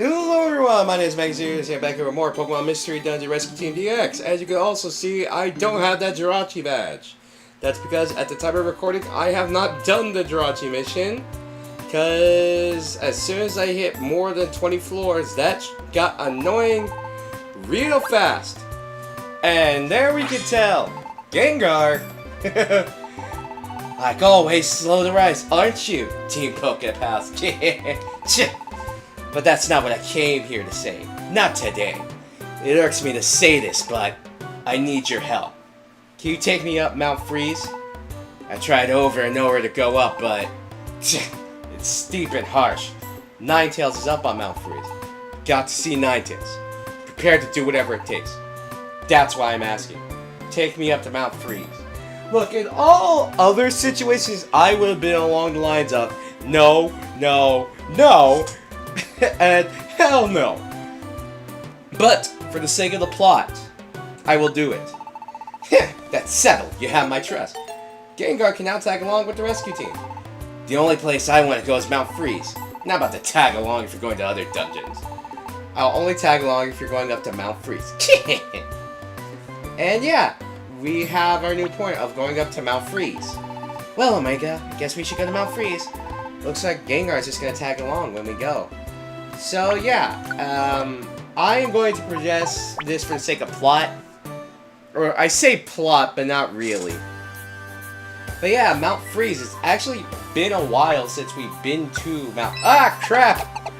Hello everyone, my name is Magazine, and back here with more Pokemon Mystery Dungeon Rescue Team DX. As you can also see, I don't have that Jirachi badge. That's because at the time of recording, I have not done the Jirachi mission. Because as soon as I hit more than 20 floors, that got annoying real fast. And there we can tell, Gengar, like always, slow to rise, aren't you, Team Pokepals? But that's not what I came here to say. Not today. It irks me to say this, but I need your help. Can you take me up Mount Freeze? I tried over and over to go up, but it's steep and harsh. Ninetales is up on Mount Freeze. Got to see Ninetales. Prepared to do whatever it takes. That's why I'm asking. Take me up to Mount Freeze. Look, in all other situations, I would have been along the lines of no, no, no, and hell no. But for the sake of the plot, I will do it. That's settled. You have my trust. Gengar can now tag along with the rescue team. The only place I want to go is Mount Freeze. Not about to tag along if you're going to other dungeons. I'll only tag along if you're going up to Mount Freeze. And yeah, we have our new point of going up to Mount Freeze. Well, Omega, I guess we should go to Mount Freeze. Looks like Gengar is just going to tag along when we go. So yeah, I am going to suggest this for the sake of plot. Or I say plot, but not really. But yeah, Mount Freeze. It's actually been a while since we've been to Mount... Ah, crap!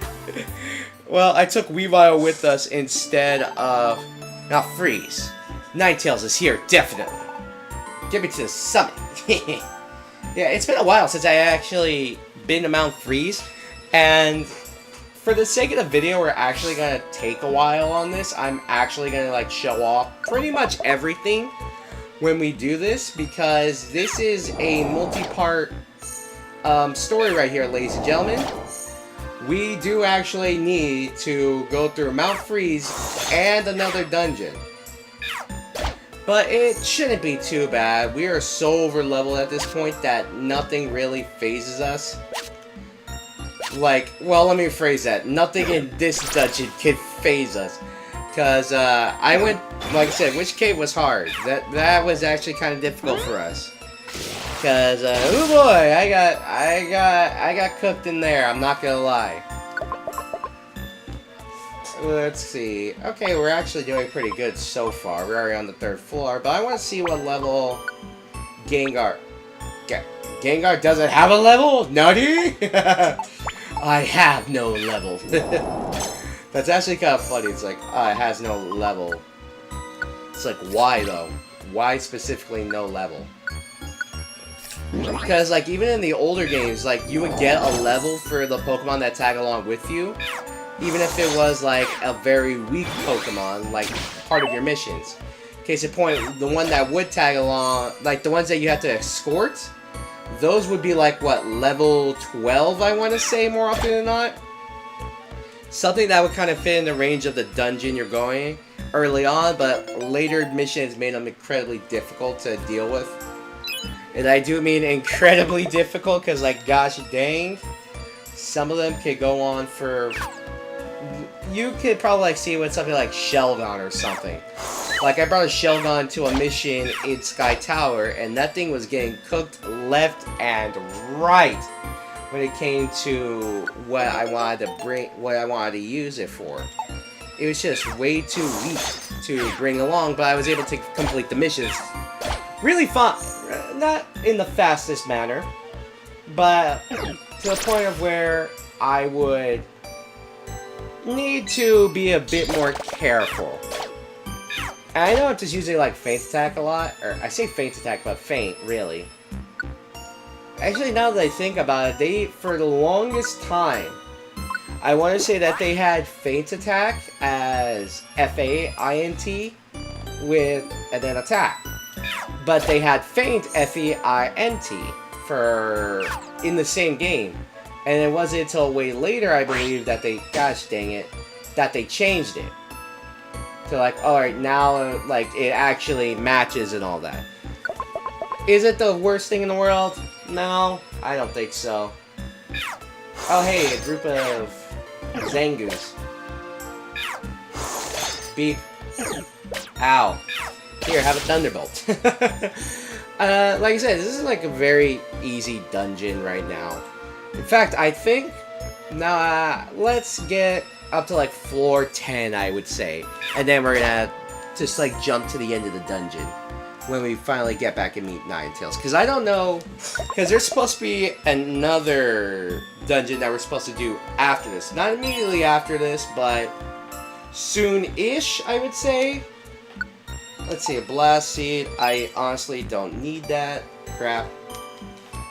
Well, I took Weavile with us instead of Mount Freeze. Ninetales is here, definitely. Get me to the summit. Yeah, it's been a while since I actually been to Mount Freeze. And for the sake of the video, we're actually going to take a while on this. I'm actually going to like show off pretty much everything when we do this, because this is a multi-part story right here, ladies and gentlemen. We do actually need to go through Mount Freeze and another dungeon. But it shouldn't be too bad. We are so over leveled at this point that nothing really phases us. Like, well, let me rephrase that. Nothing in this dungeon can phase us. Because, I went, like I said, which cave was hard? That was actually kind of difficult for us. Because, oh boy, I got cooked in there, I'm not gonna lie. Let's see. Okay, we're actually doing pretty good so far. We're already on the 3rd floor, but I want to see what level Gengar... Gengar doesn't have a level? Nutty? I have no level. That's actually kind of funny. It's like, it has no level. It's like, why though? Why specifically no level? Because, like, even in the older games, like, you would get a level for the Pokemon that tag along with you. Even if it was, like, a very weak Pokemon, like, part of your missions. Case in point, the one that would tag along, like, the ones that you have to escort, those would be, like, what, level 12, I want to say, more often than not? Something that would kind of fit in the range of the dungeon you're going early on, but later missions made them incredibly difficult to deal with. And I do mean incredibly difficult, because, like, gosh dang, some of them could go on for... You could probably, like, see with something like Shelgon or something. Like, I brought a Shelgon to a mission in Sky Tower, and that thing was getting cooked left and right when it came to what I wanted to use it for. It was just way too weak to bring along, but I was able to complete the missions really fun. Not in the fastest manner, but to the point of where I would need to be a bit more careful. And I know I'm just using, like, Feint Attack a lot, or I say Feint Attack, but Feint, really. Actually, now that I think about it, for the longest time, I want to say that they had Feint Attack as F-A-I-N-T with, and then Attack. But they had Feint, F-E-I-N-T, for, in the same game. And it wasn't until way later, I believe, that they, gosh dang it, that they changed it. So, like, alright, now, like, it actually matches and all that. Is it the worst thing in the world? No, I don't think so. Oh, hey, a group of Zangoose. Beep. Ow. Here, have a Thunderbolt. Like I said, this is like a very easy dungeon right now. In fact, I think... Now, let's get up to like floor 10, I would say. And then we're gonna just like jump to the end of the dungeon. When we finally get back and meet Ninetales. Because I don't know... Because there's supposed to be another dungeon that we're supposed to do after this. Not immediately after this, but soon-ish, I would say. Let's see, a Blast Seed. I honestly don't need that. Crap.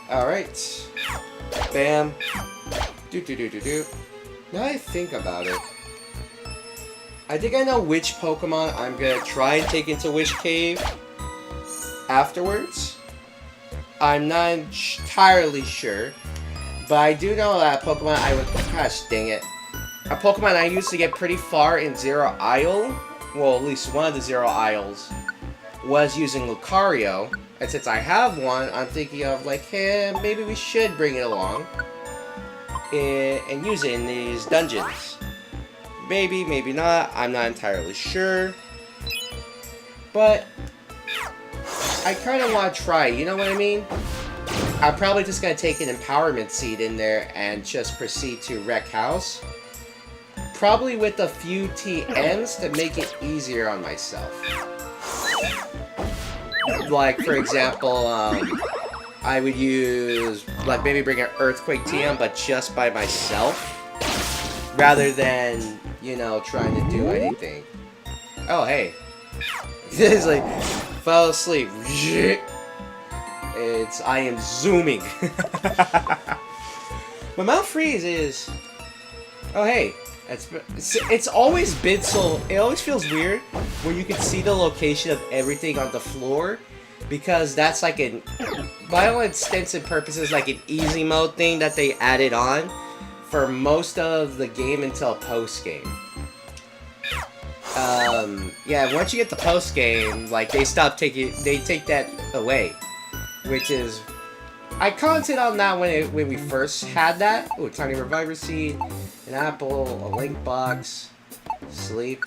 Alright. Bam. Do. Now I think about it. I think I know which Pokemon I'm gonna try and take into which cave afterwards. I'm not entirely sure, but I do know that Pokemon I would... Gosh dang it. A Pokemon I used to get pretty far in Zero Isle, well, at least one of the Zero Isles, was using Lucario. And since I have one, I'm thinking of like, hey, maybe we should bring it along and use it in these dungeons. Maybe, maybe not. I'm not entirely sure. But I kind of want to try, you know what I mean? I'm probably just going to take an Empowerment Seed in there and just proceed to Wreck House. Probably with a few TMs to make it easier on myself. Like, for example, I would use, like, maybe bring an Earthquake TM, but just by myself. Rather than, you know, trying to do anything. Oh, hey. It's like, fell asleep. I am zooming. But Mount Freeze is... Oh, hey. It's always been so... It always feels weird where you can see the location of everything on the floor. Because that's like an... By all intents and purposes, like an easy mode thing that they added on for most of the game until post-game. Yeah, once you get the post-game, like, they take that away. Which is... I commented on that when we first had that. Ooh, Tiny Reviver Seed, an apple, a link box, sleep.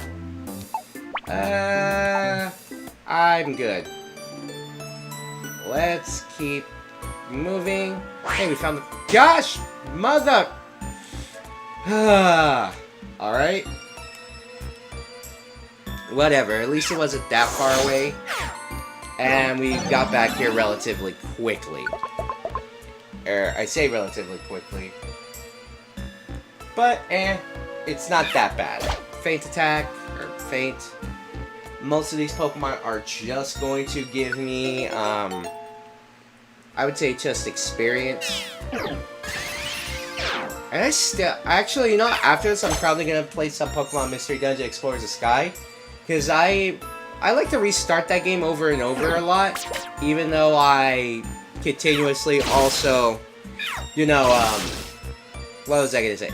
I'm good. Let's keep moving. Hey, we found the... Gosh! Mother... Alright. Whatever, at least it wasn't that far away. And we got back here relatively quickly. I say relatively quickly. But, it's not that bad. Faint attack, or faint. Most of these Pokemon are just going to give me, I would say just experience. And actually, you know, after this, I'm probably going to play some Pokemon Mystery Dungeon Explorers of Sky. Because I like to restart that game over and over a lot. Even though I continuously also, you know, what was I going to say?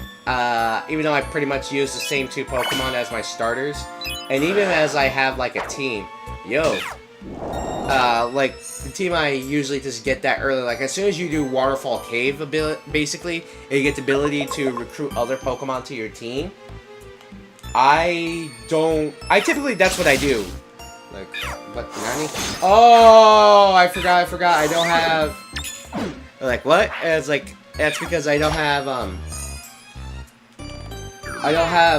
Even though I pretty much use the same two Pokemon as my starters. And even as I have, like, a team. Like, the team I usually just get that early. Like, as soon as you do Waterfall Cave, basically, and you get the ability to recruit other Pokemon to your team. Typically, that's what I do. Like, what, Nani? Oh, I forgot, I don't have... Like, what? And it's like, that's because I don't have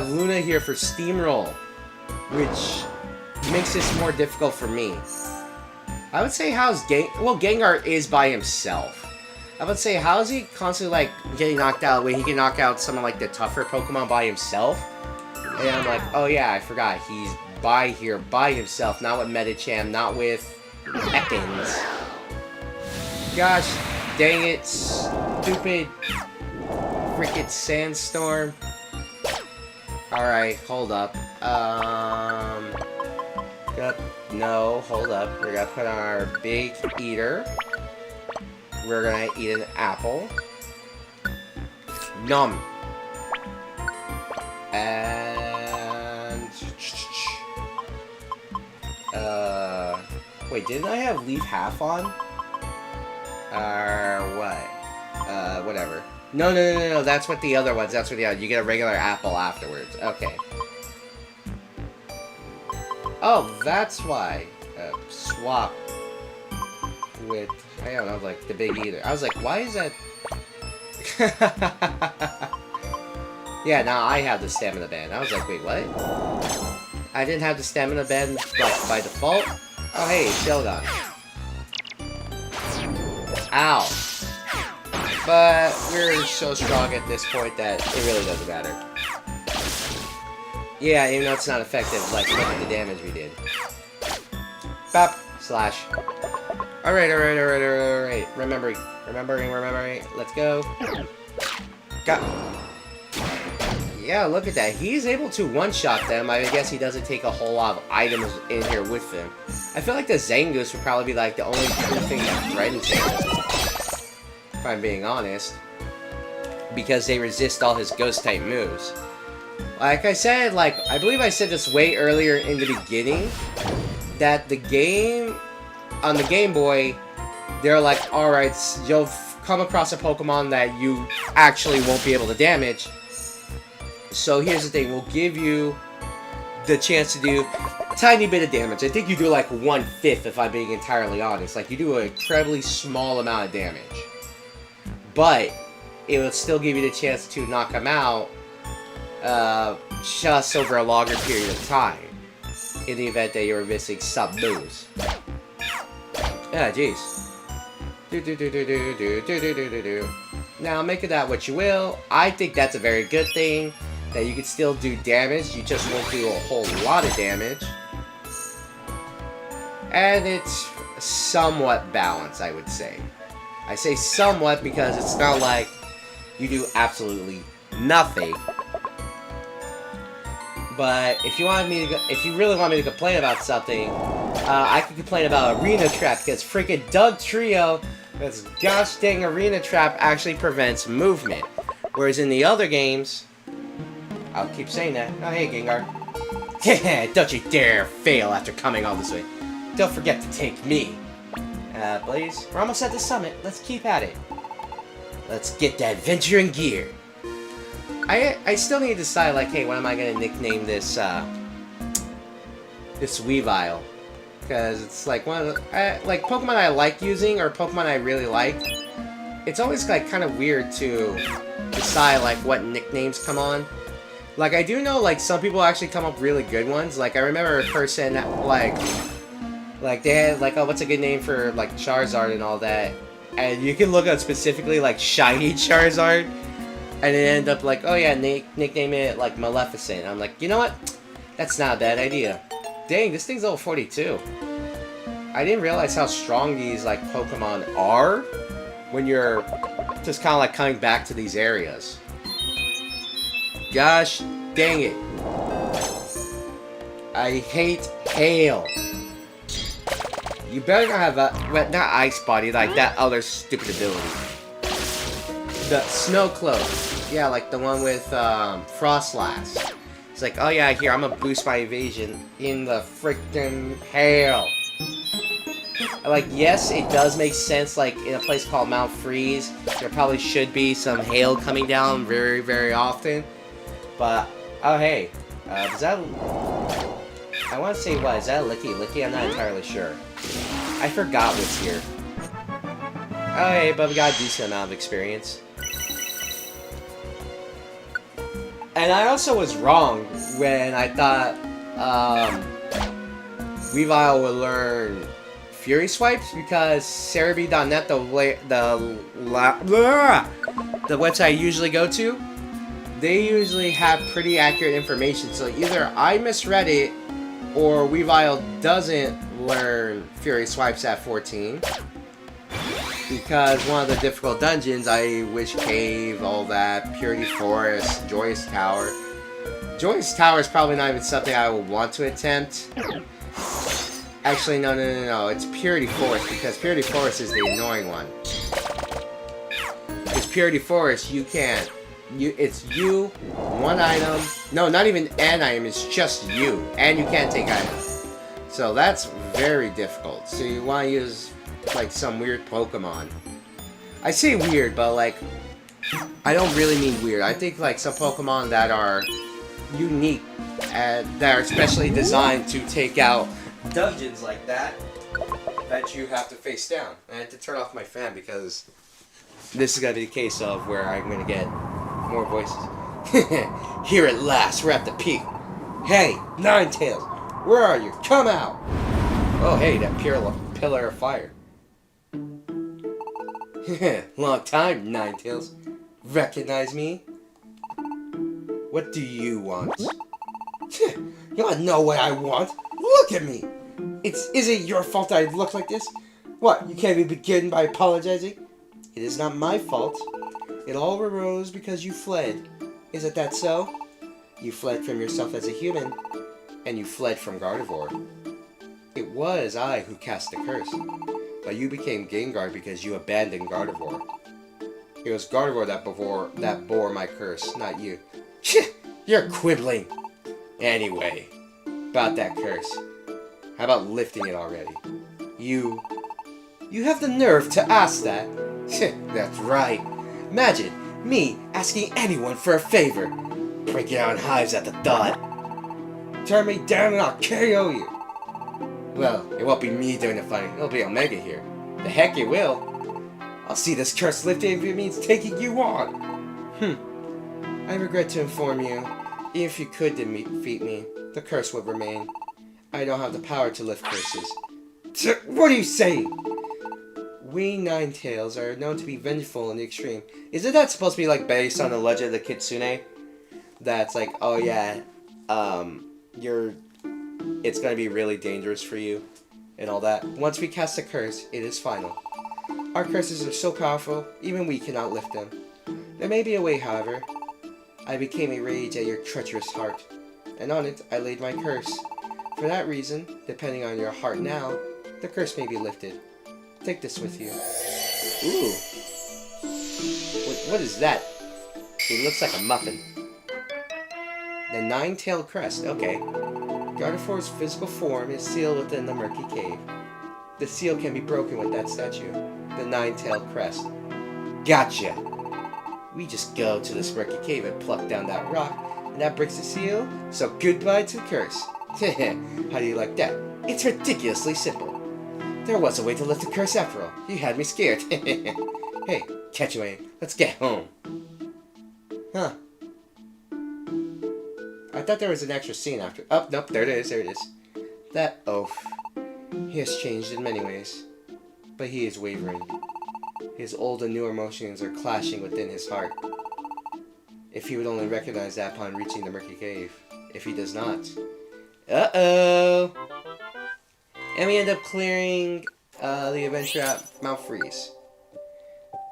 Luna here for Steamroll. Which makes this more difficult for me. I would say Gengar is by himself. I would say, how is he constantly, like, getting knocked out when he can knock out some of, like, the tougher Pokemon by himself? And I'm like, oh yeah, I forgot. He's by himself, not with Medicham, not with Ekans. Gosh, dang it, stupid frickin' Sandstorm. Alright, hold up. No, hold up. We're gonna put on our big eater. We're gonna eat an apple. Nom. And... Wait, didn't I have leave half on? What? Whatever. No, that's what the other ones, that's what the other, you get a regular apple afterwards. Okay. Oh, that's why. Swap with, I don't know, like, the big eater. I was like, why is that? Yeah, now I have the stamina band. I was like, wait, what? I didn't have the stamina band, like, by default? Oh, hey, Sheldon. Ow. But we're so strong at this point that it really doesn't matter. Yeah, even though it's not effective, like, look at the damage we did. Bop. Slash. Alright. Remembering. Let's go. Got. Yeah, look at that. He's able to one-shot them. I guess he doesn't take a whole lot of items in here with him. I feel like the Zangoose would probably be like the only cool thing that threatens him. If I'm being honest. Because they resist all his ghost-type moves. Like I said, like, I believe I said this way earlier in the beginning, that the game, on the Game Boy, they're like, alright, you'll come across a Pokemon that you actually won't be able to damage. So here's the thing, we'll give you the chance to do a tiny bit of damage. I think you do like 1/5 if I'm being entirely honest. Like, you do an incredibly small amount of damage. But it will still give you the chance to knock him out just over a longer period of time. In the event that you're missing some moves. Yeah, jeez. Now, make of that what you will. I think that's a very good thing. That you can still do damage. You just won't do a whole lot of damage. And it's somewhat balanced, I would say. I say somewhat because it's not like you do absolutely nothing. But if you really want me to complain about something, I can complain about Arena Trap, because freaking Doug Trio, this gosh dang Arena Trap actually prevents movement. Whereas in the other games, I'll keep saying that. Oh, hey, Gengar. Don't you dare fail after coming all this way. Don't forget to take me. Please. We're almost at the summit. Let's keep at it. Let's get that adventure in gear. I still need to decide, like, hey, what am I gonna nickname this this Weavile? Because it's like one of the like Pokemon I like using or Pokemon I really like. It's always like kind of weird to decide like what nicknames come on. Like, I do know like some people actually come up really good ones. Like, I remember a person like they had like, oh, what's a good name for like Charizard and all that, and you can look up specifically like shiny Charizard. And it ended up like, oh yeah, nickname it like Maleficent. I'm like, you know what? That's not a bad idea. Dang, this thing's level 42. I didn't realize how strong these like Pokemon are when you're just kind of like coming back to these areas. Gosh dang it. I hate hail. You better not have a, not Ice Body, like that other stupid ability. The Snow Cloak. Yeah, like the one with Frostlass. It's like, oh yeah, here, I'm gonna boost my evasion in the freaking hail. Like, yes, it does make sense, like, in a place called Mount Freeze, there probably should be some hail coming down very, very often. But, oh hey, is that... I want to say, what, is that Licky? Licky? I'm not entirely sure. I forgot what's here. Oh hey, but we got a decent amount of experience. And I also was wrong when I thought Weavile would learn Fury Swipes, because Cerebi.net, the website I usually go to, they usually have pretty accurate information. So either I misread it, or Weavile doesn't learn Fury Swipes at 14. Because one of the difficult dungeons, I Wish Cave, all that, Purity Forest, Joyous Tower. Joyous Tower is probably not even something I would want to attempt. Actually, no, it's Purity Forest, because Purity Forest is the annoying one. Because Purity Forest, you can't. It's you, one item. No, not even an item, it's just you. And you can't take items. So that's very difficult. So you want to use like some weird Pokemon. I say weird, but like I don't really mean weird. I think like some Pokemon that are unique and that are specially designed to take out dungeons like that you have to face down. I had to turn off my fan because this is gonna be the case of where I'm gonna get more voices. Here at last, we're at the peak. Hey, Ninetales, where are you? Come out! Oh, hey, that pillar of fire. Long time, Ninetales. Recognize me? What do you want? You don't know what I want. Look at me. Is it your fault I look like this? What, you can't even begin by apologizing? It is not my fault. It all arose because you fled. Isn't that so? You fled from yourself as a human, and you fled from Gardevoir. It was I who cast the curse, but you became Gengar because you abandoned Gardevoir. It was Gardevoir that bore my curse, not you. You're quibbling. Anyway, about that curse. How about lifting it already? You have the nerve to ask that? That's right. Imagine me asking anyone for a favor. Breaking out in hives at the thought. Turn me down and I'll KO you. Well, it won't be me doing the fighting. It'll be Omega here. The heck it will. I'll see this curse lifted if it means taking you on. I regret to inform you, if you could defeat me, the curse would remain. I don't have the power to lift curses. What are you saying? We Ninetales are known to be vengeful in the extreme. Isn't that supposed to be like based on the legend of the Kitsune? That's like, oh yeah, it's gonna be really dangerous for you, and all that. Once we cast a curse, it is final. Our curses are so powerful, even we cannot lift them. There may be a way, however. I became enraged at your treacherous heart, and on it I laid my curse. For that reason, depending on your heart now, the curse may be lifted. Take this with you. Ooh. What is that? It looks like a muffin. The Nine-Tailed Crest. Okay. Gardevoir's physical form is sealed within the murky cave. The seal can be broken with that statue. The Nine-Tailed Crest. Gotcha! We just go to this murky cave and pluck down that rock, and that breaks the seal, so goodbye to the curse. How do you like that? It's ridiculously simple. There was a way to lift the curse after all. You had me scared. Hey, catch you, Wayne. Let's get home. Huh. I thought there was an extra scene after. Oh, nope, there it is, there it is. That oaf. He has changed in many ways, but he is wavering. His old and new emotions are clashing within his heart. If he would only recognize that upon reaching the murky cave. If he does not. Uh-oh! And we end up clearing the adventure at Mount Freeze.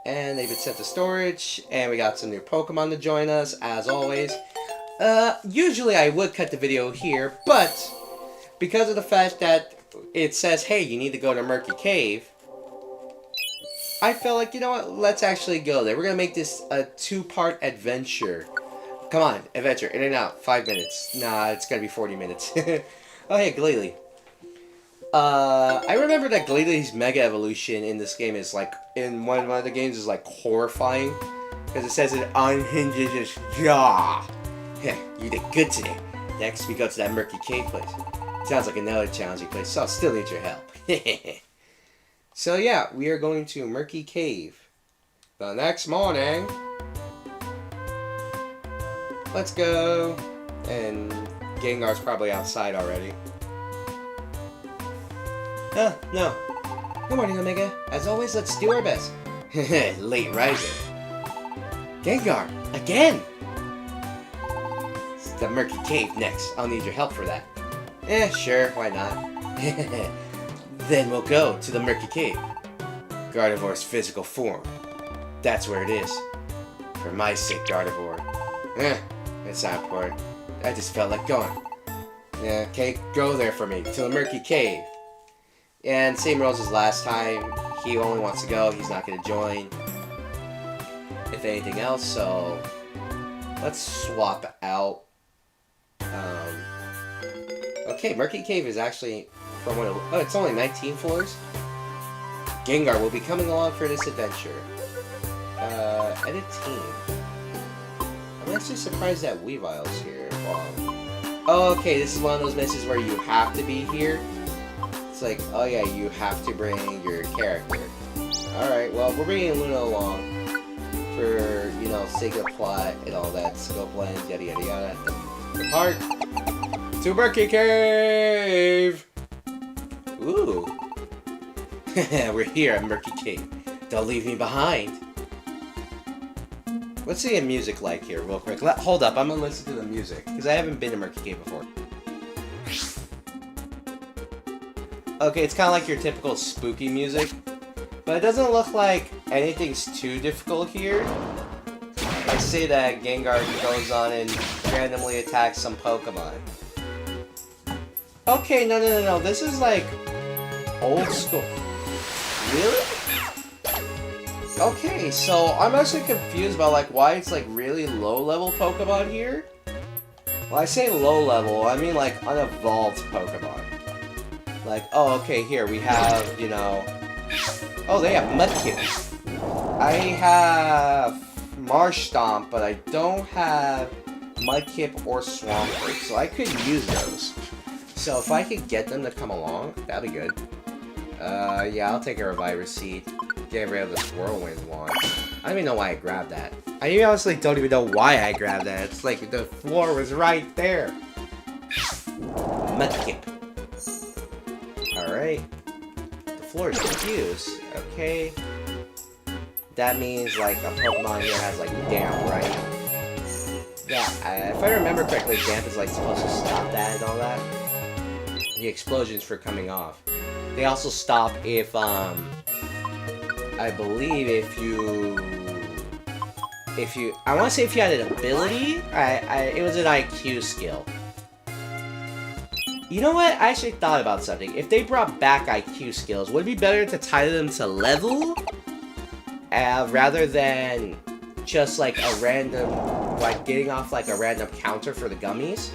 And they've been sent to storage, and we got some new Pokemon to join us, as always. Usually I would cut the video here, but because of the fact that it says, hey, you need to go to Murky Cave, I felt like, you know what, let's actually go there. We're going to make this a 2-part adventure. Come on, adventure, in and out, 5 minutes. Nah, it's going to be 40 minutes. Oh, hey, Glalie. I remember that Glalie's Mega Evolution in this game is like, in one of the games is like horrifying. Because it says it unhinges its jaw. Yeah, you did good today. Next we go to that Murky Cave place. Sounds like another challenging place, so I'll still need your help. So yeah, we are going to Murky Cave. The next morning. Let's go. And Gengar's probably outside already. No. Good morning, Omega. As always, let's do our best. Late rising. Gengar, again! It's the Murky Cave next. I'll need your help for that. Sure, why not? Then we'll go to the Murky Cave. Gardevoir's physical form. That's where it is. For my sake, Gardevoir. That's not important. I just felt like going. Yeah, okay, go there for me, to the Murky Cave. And same rules as last time. He only wants to go, he's not going to join. If anything else, so let's swap out. Okay, Murky Cave is actually from what it's only 19 floors. Gengar will be coming along for this adventure. Edit team. I'm actually surprised that Weavile's here. Oh, okay, this is one of those missions where you have to be here. It's like, oh yeah, you have to bring your character. Alright, well, we're bringing Luna along for, you know, sake of plot and all that, scope lens, yada yada yada. Depart to Murky Cave! Ooh. We're here at Murky Cave. Don't leave me behind. What's the music like here, real quick? Hold up, I'm gonna listen to the music, because I haven't been to Murky Cave before. Okay, it's kind of like your typical spooky music, but it doesn't look like anything's too difficult here. I say that Gengar goes on and randomly attacks some Pokemon. Okay, no, this is like old school. Really? Okay, so I'm actually confused about like why it's like really low level Pokemon here. Well, I say low level, I mean like unevolved Pokemon. Like, oh, okay, here we have, you know... Oh, they have Mudkip. I have Marshtomp, but I don't have Mudkip or Swampert, so I could use those. So if I could get them to come along, that'd be good. Yeah, I'll take a Reviver Seed. Get rid of this Whirlwind one. I don't even know why I grabbed that. I honestly don't even know why I grabbed that. It's like the floor was right there. Mudkip. Alright. The floor is confused. Okay. That means like a Pokemon here has like Damp, right? Yeah, if I remember correctly, Damp is like supposed to stop that and all that. The explosions for coming off. They also stop if, I believe if you, I want to say if you had an ability, it was an IQ skill. You know what? I actually thought about something. If they brought back IQ skills, would it be better to tie them to level? Rather than just like a random, like getting off like a random counter for the gummies?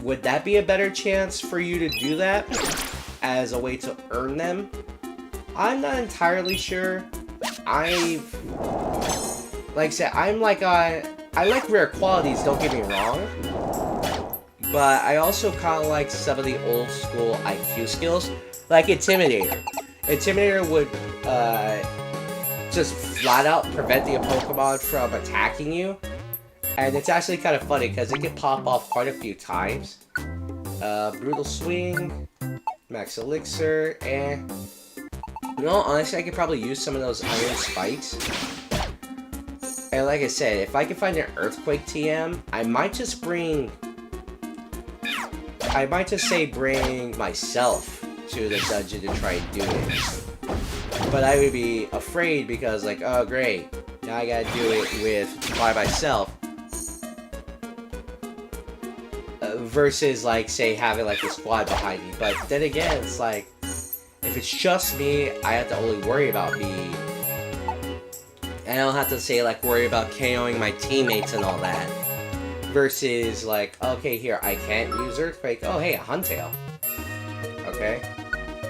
Would that be a better chance for you to do that as a way to earn them? I'm not entirely sure. Like I said, I like rare qualities, don't get me wrong. But I also kind of like some of the old school IQ skills, like Intimidator. Intimidator would just flat out prevent the Pokemon from attacking you. And it's actually kind of funny because it can pop off quite a few times. Brutal Swing, Max Elixir, and... You know, honestly, I could probably use some of those Iron Spikes. And like I said, if I can find an Earthquake TM, I might just bring myself to the dungeon to try and do it. But I would be afraid because, like, oh great, now I gotta do it by myself. Versus, like, say, having, like, a squad behind me. But then again, it's like, if it's just me, I have to only worry about me. And I don't have to, say, like, worry about KOing my teammates and all that. Versus, like, okay, here, I can't use Earthquake. Oh, hey, a Huntail. Okay.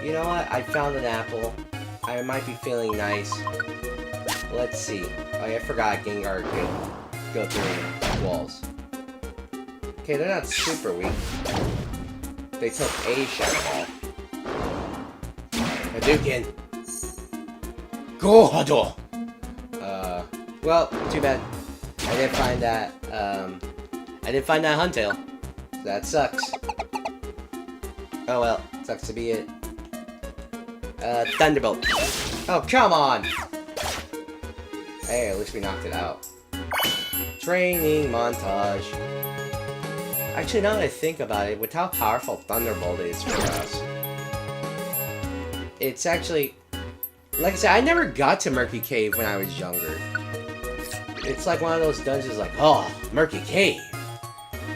You know what? I found an apple. I might be feeling nice. Let's see. Oh, yeah, I forgot Gengar could go through walls. Okay, they're not super weak. They took a shot ball. Hadouken! Go-Hado! Well, too bad. I didn't find that, Huntail. That sucks. Oh well, sucks to be it. Thunderbolt. Oh, come on! Hey, at least we knocked it out. Training montage. Actually, now that I think about it, with how powerful Thunderbolt is for us, it's actually... Like I said, I never got to Murky Cave when I was younger. It's like one of those dungeons like, oh, Murky Cave.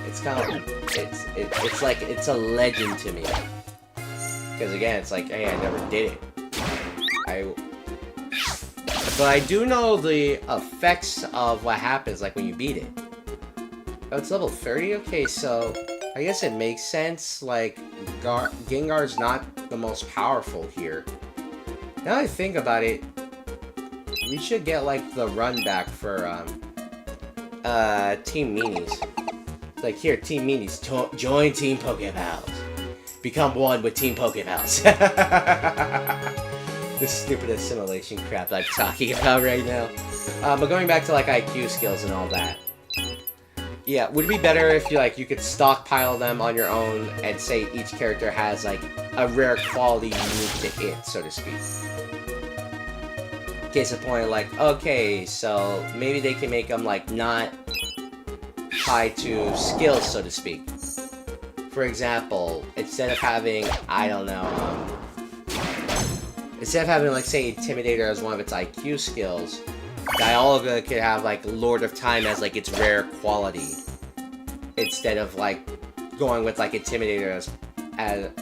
It's kind of... It's like, it's a legend to me. Because again, it's like, hey, I never did it. But I do know the effects of what happens, like, when you beat it. Oh, it's level 30? Okay, so I guess it makes sense, like, Gengar's not the most powerful here. Now that I think about it, we should get, like, the run back for, Team Meanies. Like, here, Team Meanies, join Team Pokepals. Become one with Team Pokepals. This stupid assimilation crap I'm talking about right now. But going back to, like, IQ skills and all that. Yeah, would it be better if you could stockpile them on your own and say each character has, like, a rare quality unique to it, so to speak? Case in point, like, okay, so maybe they can make them, like, not tied to skills, so to speak. For example, instead of having, I don't know, instead of having, like, say, Intimidator as one of its IQ skills, Dialga could have, like, Lord of Time as, like, its rare quality. Instead of, like, going with, like, Intimidator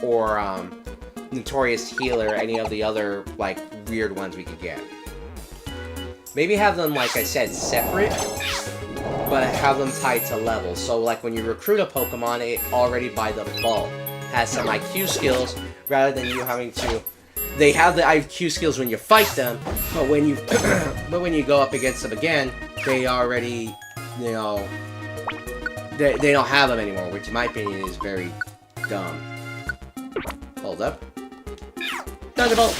or Notorious Healer, any of the other, like, weird ones we could get. Maybe have them, like I said, separate, but have them tied to levels. So, like, when you recruit a Pokemon, it already, by default, has some IQ skills, rather than you having to... They have the IQ skills when you fight them, but when you but when you go up against them again, they already, you know, they don't have them anymore, which in my opinion is very dumb. Hold up. Thunderbolt!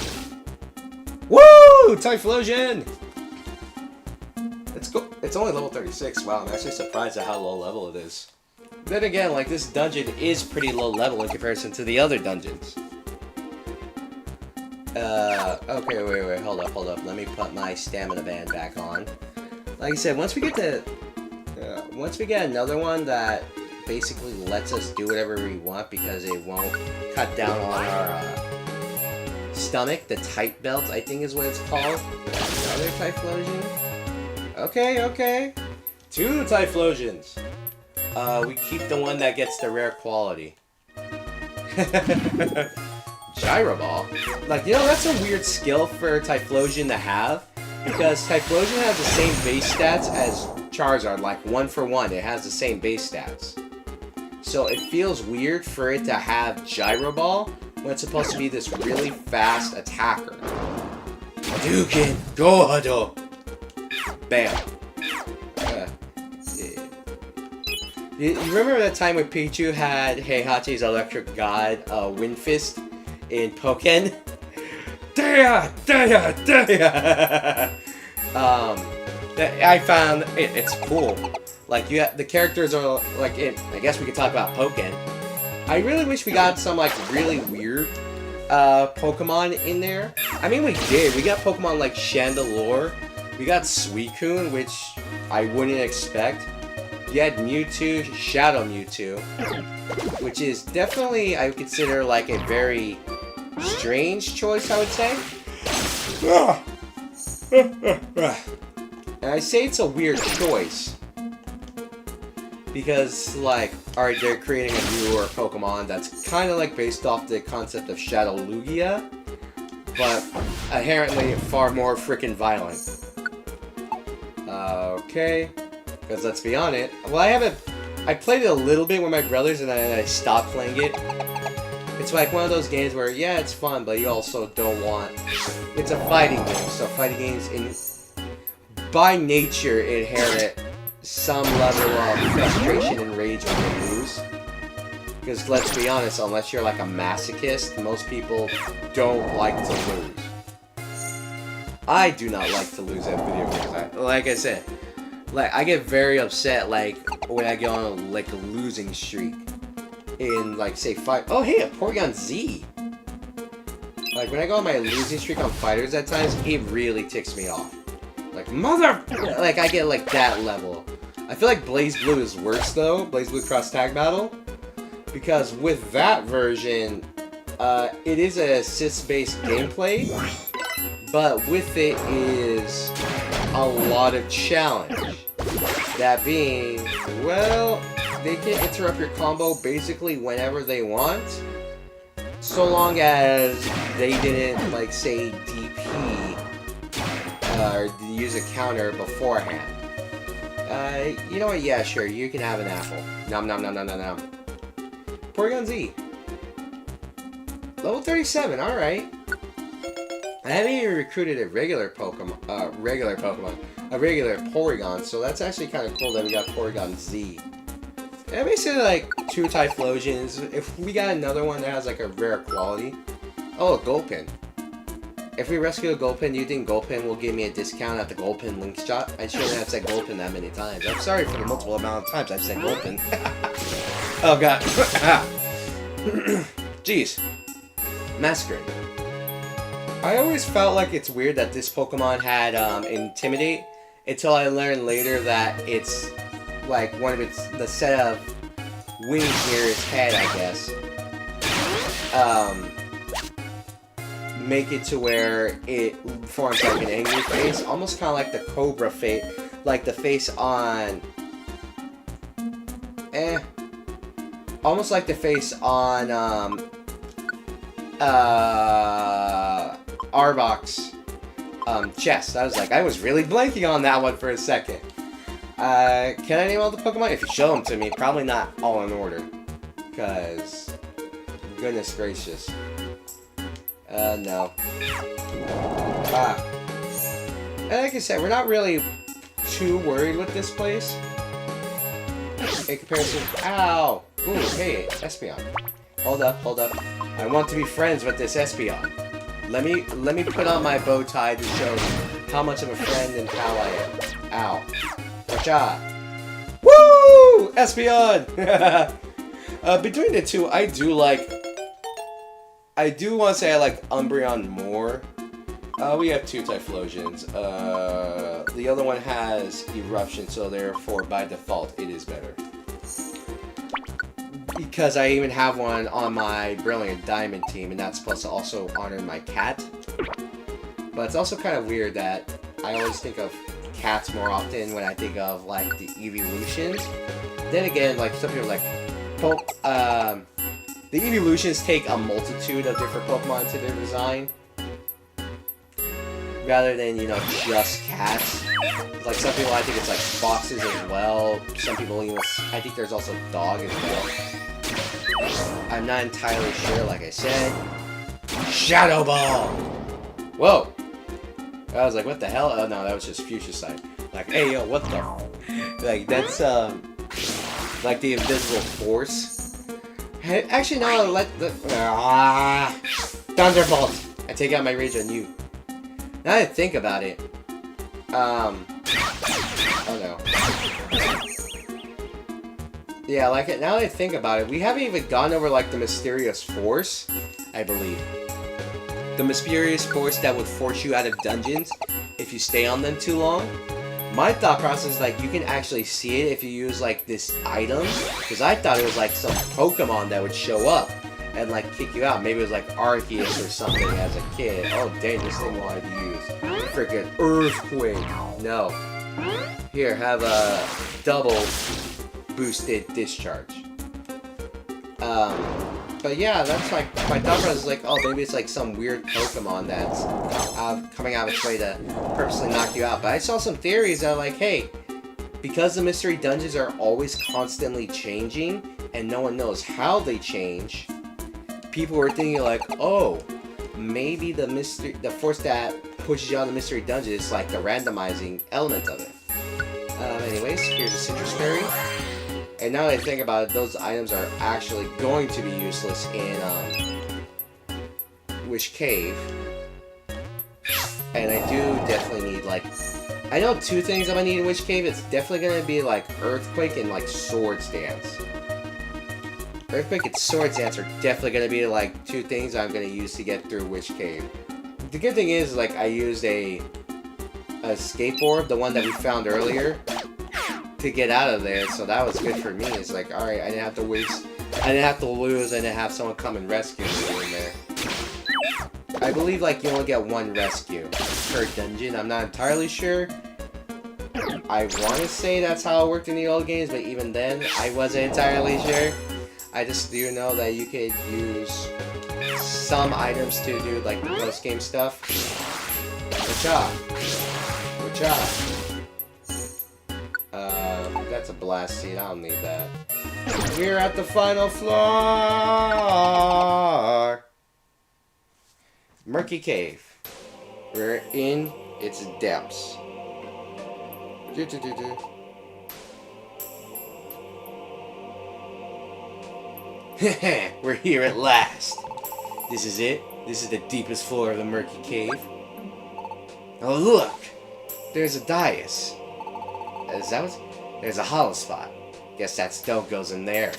Woo! Typhlosion! Let's go. It's only level 36. Wow, I'm actually surprised at how low level it is. Then again, like, this dungeon is pretty low level in comparison to the other dungeons. Okay, wait, hold up. Let me put my stamina band back on. Like I said, once we get another one that basically lets us do whatever we want because it won't cut down on our, stomach, the tight belt, I think is what it's called. Another Typhlosion? Okay. 2 Typhlosions. We keep the one that gets the rare quality. Gyro Ball? Like, you know, that's a weird skill for Typhlosion to have, because Typhlosion has the same base stats as Charizard, like 1 for 1, it has the same base stats. So it feels weird for it to have Gyro Ball when it's supposed to be this really fast attacker. Hadouken! Go Hado! Bam. You remember that time when Pichu had Heihachi's Electric God, Wind Fist? In Pokken? I found it's cool. Like, the characters are like I guess we could talk about Pokken. I really wish we got some, like, really weird Pokemon in there. I mean, we did. We got Pokemon like Chandelure. We got Suicune, which I wouldn't expect. You had Mewtwo, Shadow Mewtwo, which is definitely, I would consider, like, a very strange choice, I would say. And I say it's a weird choice because, like, alright, they're creating a newer Pokemon that's kind of, like, based off the concept of Shadow Lugia, but inherently far more freaking violent. Okay. Because let's be honest, well, I played it a little bit with my brothers and then I stopped playing it. It's like one of those games where, yeah, it's fun, but you also don't want... It's a fighting game, so fighting games, by nature, inherit some level of frustration and rage when you lose. Because let's be honest, unless you're like a masochist, most people don't like to lose. I do not like to lose at video games. Like I said, like, I get very upset, like, when I go on, like, a losing streak. In, like, say, oh, hey, a Porygon Z! Like, when I go on my losing streak on fighters at times, it really ticks me off. Like, mother... Like, I get, like, that level. I feel like Blaze Blue is worse, though. Blaze Blue Cross Tag Battle. Because with that version, it is an assist-based gameplay. But with it is a lot of challenge. That being, well, they can interrupt your combo basically whenever they want, so long as they didn't, like, say, DP, or use a counter beforehand. You know what, yeah, sure, you can have an apple. Nom nom nom nom nom nom. Porygon Z. Level 37, alright. I haven't even recruited a regular Pokemon, a regular Porygon, so that's actually kind of cool that we got Porygon Z. And basically like 2 Typhlosions. If we got another one that has like a rare quality. Oh, a Gulpin. If we rescue a Gulpin, do you think Gulpin will give me a discount at the Gulpin link shop? I shouldn't have said Gulpin that many times. I'm sorry for the multiple amount of times I've said Gulpin. Oh god. Jeez. Masquerade. I always felt like it's weird that this Pokemon had Intimidate until I learned later that it's like one of the set of wings near its head, I guess. Make it to where it forms like an angry face, almost kind of like the Cobra face, like the face on, almost like the face on Arbok's chest. I was really blanking on that one for a second. Can I name all the Pokemon? If you show them to me, probably not all in order, because goodness gracious. No. And like I said, we're not really too worried with this place. In comparison... Ow! Ooh, hey, Espeon. Hold up. I want to be friends with this Espeon. Let me put on my bow tie to show how much of a friend and pal I am. Ow. Watch out. Woo! Espeon! Between the two, I do want to say I like Umbreon more. We have 2 Typhlosions. The other one has Eruption, so therefore, by default, it is better. Because I even have one on my Brilliant Diamond team, and that's supposed to also honor my cat. But it's also kind of weird that I always think of cats more often when I think of, like, the evolutions. Then again, like, some people are like, the evolutions take a multitude of different Pokemon to their design. Rather than, you know, just cats. Like, some people, I think it's like foxes as well. Some people even, I think there's also dog as well. I'm not entirely sure, like I said. Shadow Ball! Whoa! I was like, what the hell? Oh no, that was just Fuchsia Side. Like, hey yo, what the? Like, that's, like the invisible force. Actually, no, let the... Thunderbolt! I take out my rage on you. Now that I think about it... Oh no. Yeah, like, now that I think about it, we haven't even gone over, like, the mysterious force, I believe. The mysterious force that would force you out of dungeons if you stay on them too long. My thought process is, like, you can actually see it if you use, like, this item. Because I thought it was, like, some Pokemon that would show up and, like, kick you out. Maybe it was, like, Arceus or something as a kid. Oh, dang, this thing wanted to use freaking Earthquake. No. Here, have a double boosted discharge. But yeah, that's, like, my thought process is, like, oh, maybe it's, like, some weird Pokemon that's coming out of its way to purposely knock you out. But I saw some theories that are like, hey, because the mystery dungeons are always constantly changing, and no one knows how they change, people were thinking like, oh, maybe the force that pushes you out of the mystery dungeon is like the randomizing element of it. Anyways, here's a Citrus Berry. And now that I think about it, those items are actually going to be useless in Wish Cave. And I do definitely need, like... I know 2 things I'm gonna need in Wish Cave. It's definitely gonna be, like, Earthquake and, like, Swords Dance. Earthquake and Swords Dance are definitely gonna be, like, 2 things I'm gonna use to get through Wish Cave. The good thing is, like, I used a skateboard, the one that we found earlier, to get out of there, so that was good for me. It's like, alright, I didn't have to lose, I didn't have someone come and rescue me in there. I believe, like, you only get 1 rescue per dungeon. I'm not entirely sure. I want to say that's how it worked in the old games, but even then, I wasn't entirely sure. I just do know that you could use some items to do, like, the post-game stuff. Watch out! Watch out! That's a blast seed. I don't need that. We're at the final floor! Murky Cave. We're in its depths. We're here at last. This is it. This is the deepest floor of the murky cave. Oh look! There's a dais. Is that what? There's a hollow spot. Guess that stone goes in there.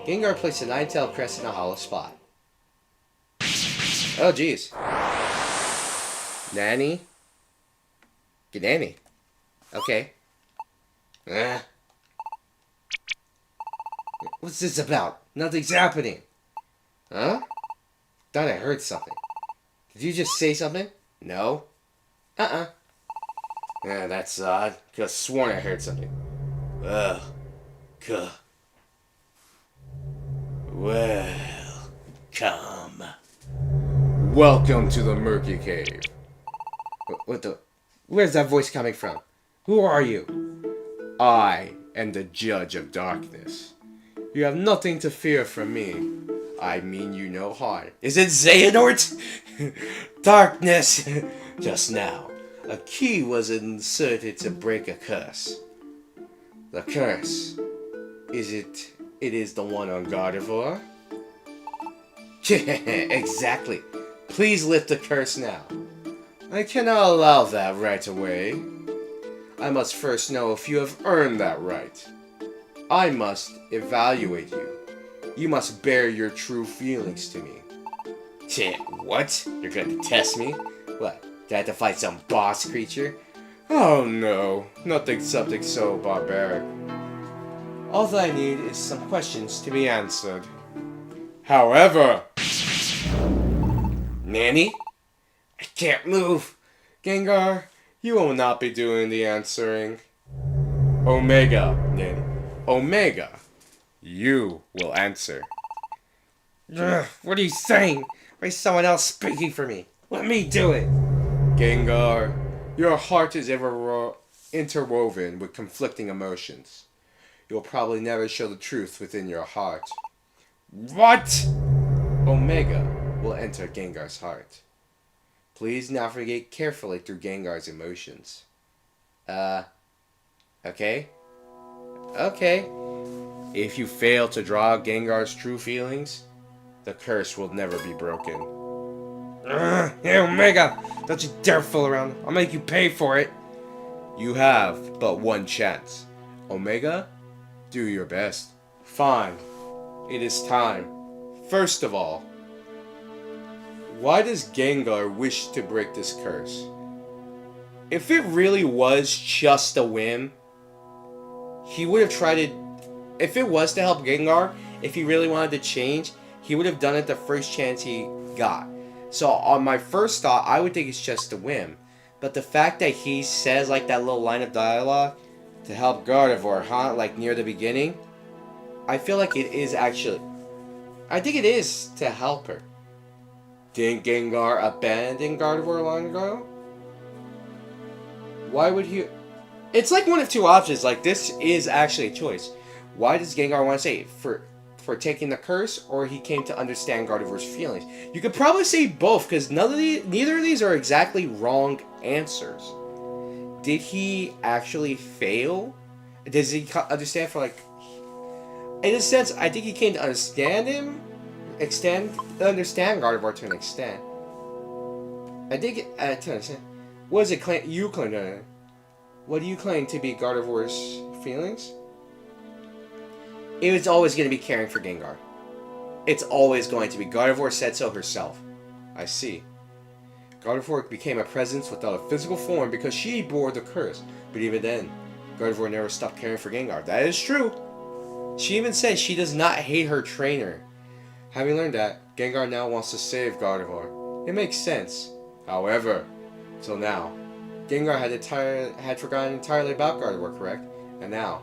Gengar placed a 9-tailed crest in a hollow spot. Oh jeez. Nanny? Good nanny. Okay. What's this about? Nothing's happening. Huh? Thought I heard something. Did you just say something? No. Yeah, that's odd. Could've sworn I heard something. Ugh. Well, come. Welcome to the Murky Cave. What the? Where's that voice coming from? Who are you? I am the Judge of Darkness. You have nothing to fear from me. I mean you no harm. Is it Xehanort? Darkness! Just now, a key was inserted to break a curse. The curse. It is the one on Gardevoir? Exactly. Please lift the curse now. I cannot allow that right away. I must first know if you have earned that right. I must evaluate you. You must bear your true feelings to me. What? You're going to test me? What? Did I have to fight some boss creature? Oh no, something so barbaric. All that I need is some questions to be answered. However... Nanny? I can't move. Gengar, you will not be doing the answering. Omega, Nanny. Omega, you will answer. What are you saying? Why is someone else speaking for me? Let me do it. Gengar, your heart is ever interwoven with conflicting emotions. You'll probably never show the truth within your heart. What? Omega will enter Gengar's heart. Please navigate carefully through Gengar's emotions. Okay? Okay. If you fail to draw Gengar's true feelings, the curse will never be broken. Hey, Omega! Don't you dare fool around. I'll make you pay for it. You have but one chance. Omega, do your best. Fine. It is time. First of all, why does Gengar wish to break this curse? If it really was just a whim, he would have tried it. If it was to help Gengar, if he really wanted to change, he would have done it the first chance he got. So on my first thought, I would think it's just a whim. But the fact that he says like that little line of dialogue to help Gardevoir, huh? Like near the beginning, I feel like it is actually. I think it is to help her. Didn't Gengar abandon Gardevoir long ago? Why would he? It's like one of two options. Like this is actually a choice. Why does Gengar want to say for taking the curse, or he came to understand Gardevoir's feelings? You could probably say both, because neither of these are exactly wrong answers. Did he actually fail? Does he understand for like? In a sense, I think he came to understand him, understand Gardevoir to an extent. I think to understand. What does it claim? You claim to? What do you claim to be Gardevoir's feelings? It was always going to be caring for Gengar. It's always going to be. Gardevoir said so herself. I see. Gardevoir became a presence without a physical form because she bore the curse. But even then, Gardevoir never stopped caring for Gengar. That is true. She even says she does not hate her trainer. Having learned that, Gengar now wants to save Gardevoir. It makes sense. However, till now, Gengar had forgotten entirely about Gardevoir, correct? And now,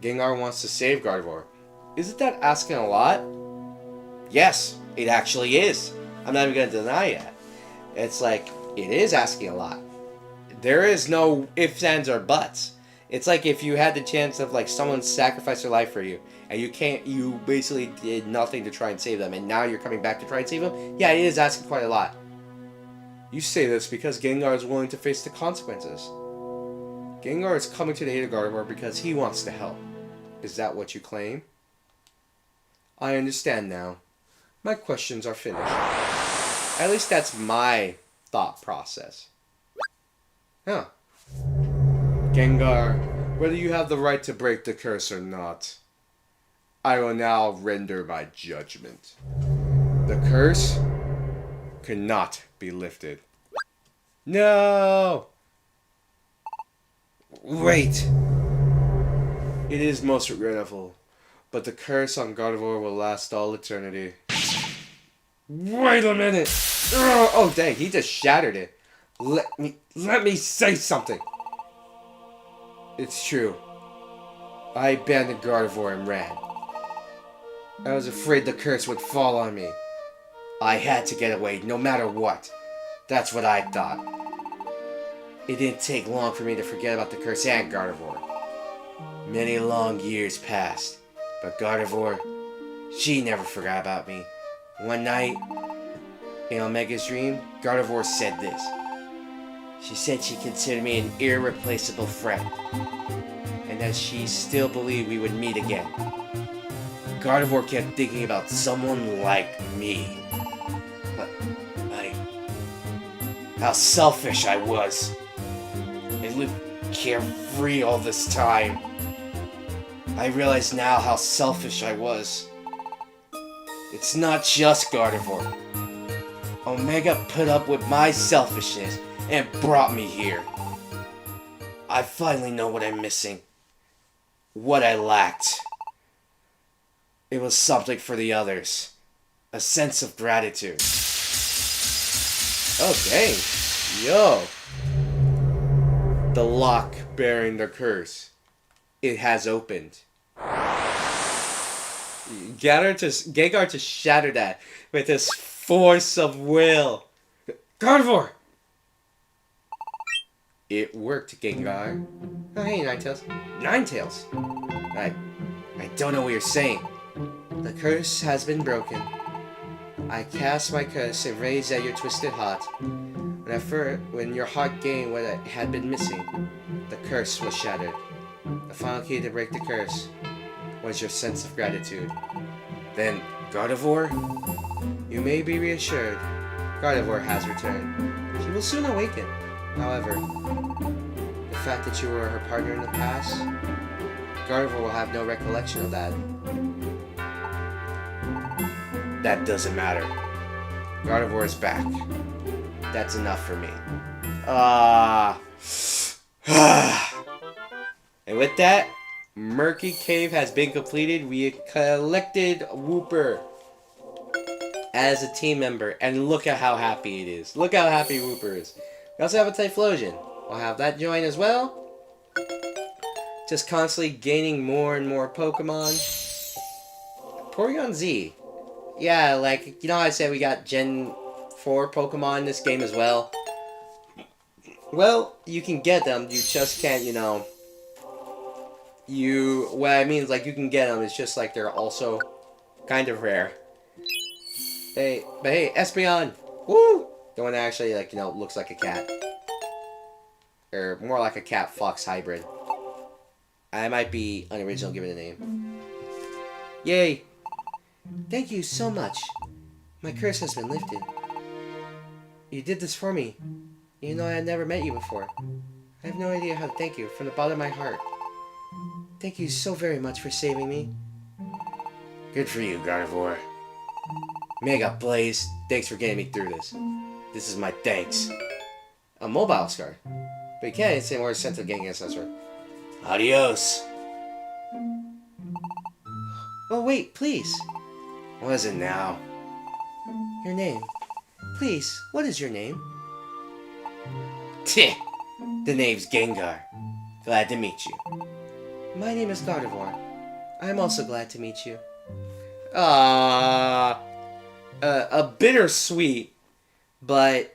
Gengar wants to save Gardevoir. Isn't that asking a lot? Yes, it actually is. I'm not even going to deny that. It's like, it is asking a lot. There is no ifs, ands, or buts. It's like if you had the chance of like someone sacrificed their life for you, and you basically did nothing to try and save them, and now you're coming back to try and save them. Yeah, it is asking quite a lot. You say this because Gengar is willing to face the consequences. Gengar is coming to the aid of Gardevoir because he wants to help. Is that what you claim? I understand now. My questions are finished. At least that's my thought process. Huh. Gengar, whether you have the right to break the curse or not, I will now render my judgment. The curse cannot be lifted. No! Wait! It is most regrettable, but the curse on Gardevoir will last all eternity. Wait a minute! Oh dang, he just shattered it. Let me say something. It's true. I abandoned Gardevoir and ran. I was afraid the curse would fall on me. I had to get away no matter what. That's what I thought. It didn't take long for me to forget about the curse and Gardevoir. Many long years passed, but Gardevoir, she never forgot about me. One night, in Omega's dream, Gardevoir said this. She said she considered me an irreplaceable friend, and that she still believed we would meet again. Gardevoir kept thinking about someone like me. But how selfish I was. I lived carefree all this time. I realize now how selfish I was. It's not just Gardevoir. Omega put up with my selfishness and brought me here. I finally know what I'm missing. What I lacked. It was something for the others. A sense of gratitude. Oh, dang. Yo. The lock bearing the curse. It has opened. Gengar just shattered that with his force of will. Gardevoir! It worked, Gengar. Oh, hey, Ninetales. Ninetales? I don't know what you're saying. The curse has been broken. I cast my curse and raised at your twisted heart. When your heart gained what it had been missing, the curse was shattered. The final key to break the curse was your sense of gratitude. Then, Gardevoir, you may be reassured. Gardevoir has returned. She will soon awaken. However, the fact that you were her partner in the past, Gardevoir will have no recollection of that. That doesn't matter. Gardevoir is back. That's enough for me. And with that, Murky Cave has been completed. We collected Wooper as a team member. And look at how happy it is. Look how happy Wooper is. We also have a Typhlosion. We'll have that join as well. Just constantly gaining more and more Pokemon. Porygon Z. Yeah, like, you know how I said we got Gen 4 Pokemon in this game as well? Well, you can get them, you just can't, you know... What I mean is, like, you can get them, it's just, like, they're also kind of rare. But hey, Espeon! Woo! The one that actually, like, you know, looks like a cat. Or more like a cat-fox hybrid. I might be unoriginal giving a name. Yay! Thank you so much. My curse has been lifted. You did this for me, even though I had never met you before. I have no idea how to thank you from the bottom of my heart. Thank you so very much for saving me. Good for you, Gardevoir. Mega Blaze, thanks for getting me through this. This is my thanks. A mobile scar. But you can't say more sense of getting ancestor. Adios. Oh wait, please. What is it now? Your name. Please, what is your name? Tch! The name's Gengar. Glad to meet you. My name is Gardevoir. I'm also glad to meet you. A bittersweet, but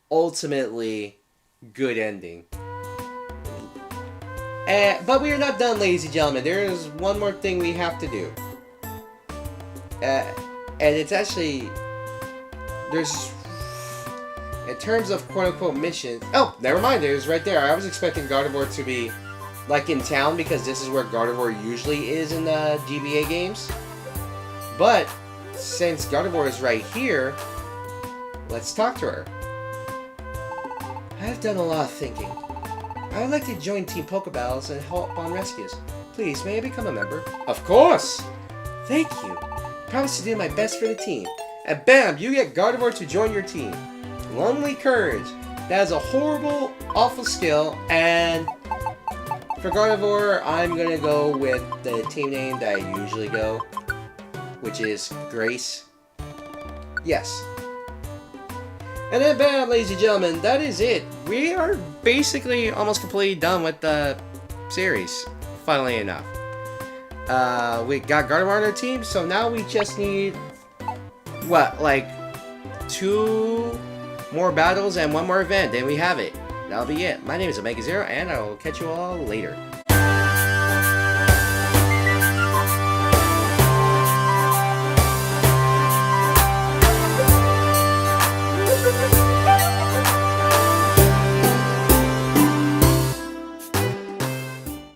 ultimately good ending. But we are not done, ladies and gentlemen. There is one more thing we have to do. And it's actually... In terms of quote-unquote missions... Oh, never mind. It was right there. I was expecting Gardevoir to be, like, in town because this is where Gardevoir usually is in the GBA games. But, since Gardevoir is right here, let's talk to her. I've done a lot of thinking. I would like to join Team Pokeballs and help on rescues. Please, may I become a member? Of course! Thank you. Promise to do my best for the team. And bam, you get Gardevoir to join your team. Lonely Courage. That is a horrible, awful skill, and for Gardevoir, I'm gonna go with the team name that I usually go, which is Grace. Yes. And then bam, ladies and gentlemen, that is it. We are basically almost completely done with the series, funnily enough. We got Gardevoir on our team, so now we just need, what, like 2 more battles and 1 more event, then we have it. That'll be it. My name is Omega Zero, and I will catch you all later.